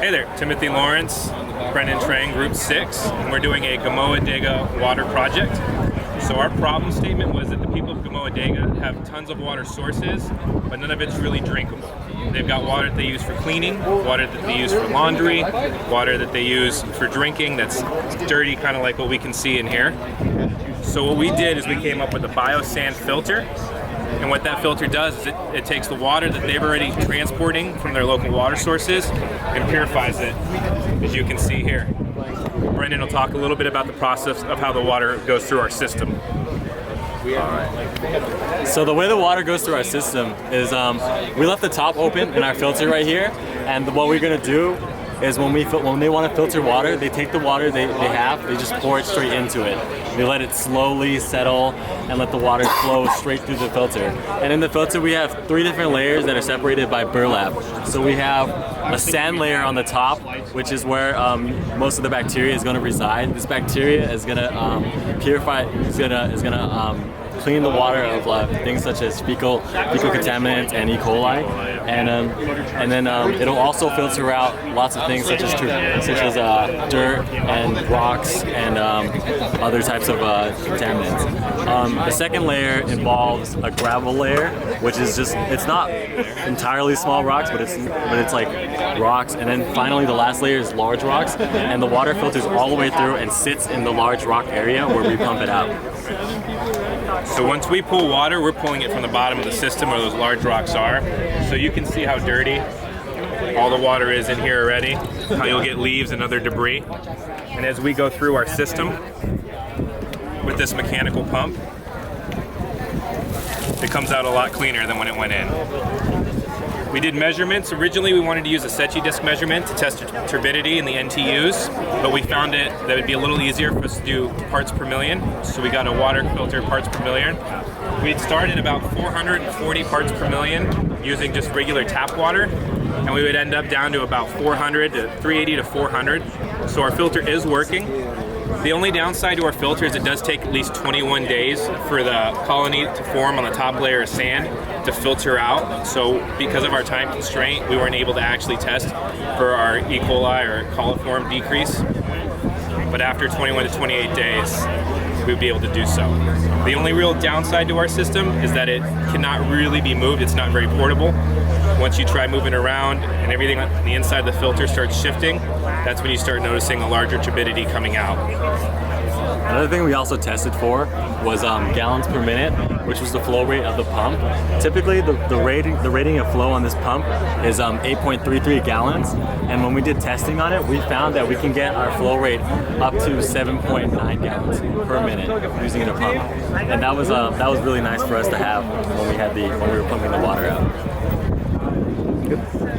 Hey there, Timothy Lawrence, Brendan Trang, Group 6, and we're doing a Gamoa-Dega water project. So our problem statement was that the people of Gamoa-Dega have tons of water sources, but none of it's really drinkable. They've got water that they use for cleaning, water that they use for laundry, water that they use for drinking that's dirty, kind of like what we can see in here. So what we did is we came up with a biosand filter. And what that filter does is it takes the water that they've already transporting from their local water sources and purifies it, as you can see here. Brendan will talk a little bit about the process of how the water goes through our system. So the way the water goes through our system is we left the top open in our filter right here, and what we're going to do is when they want to filter water, they take the water they just pour it straight into it. They let it slowly settle and let the water flow straight through the filter. And in the filter we have 3 different layers that are separated by burlap. So we have a sand layer on the top, which is where most of the bacteria is going to reside. This bacteria is going to purify, is going to clean the water of things such as fecal contaminants and E. coli, and then it'll also filter out lots of things such as dirt and rocks and other types of contaminants. The second layer involves a gravel layer, which is it's not entirely small rocks, but it's like rocks. And then finally the last layer is large rocks, and the water filters all the way through and sits in the large rock area where we pump it out. So once we pull water, we're pulling it from the bottom of the system where those large rocks are. So you can see how dirty all the water is in here already, how you'll get leaves and other debris. And as we go through our system with this mechanical pump, it comes out a lot cleaner than when it went in. We did measurements. Originally we wanted to use a Secchi disc measurement to test turbidity in the NTUs, but we found that it'd be a little easier for us to do parts per million, so we got a water filter parts per million. We'd started about 440 parts per million using just regular tap water, and we would end up down to about 400 to 380 to 400. So our filter is working. The only downside to our filter is it does take at least 21 days for the colony to form on the top layer of sand to filter out. So because of our time constraint, we weren't able to actually test for our E. coli or coliform decrease. But after 21 to 28 days, we'd be able to do so. The only real downside to our system is that it cannot really be moved. It's not very portable. Once you try moving around and everything on the inside of the filter starts shifting, that's when you start noticing a larger turbidity coming out. Another thing we also tested for was gallons per minute, which was the flow rate of the pump. Typically, the rating of flow on this pump is 8.33 gallons, and when we did testing on it, we found that we can get our flow rate up to 7.9 gallons per minute using a pump, and that was really nice for us to have when we were pumping the water out. Good.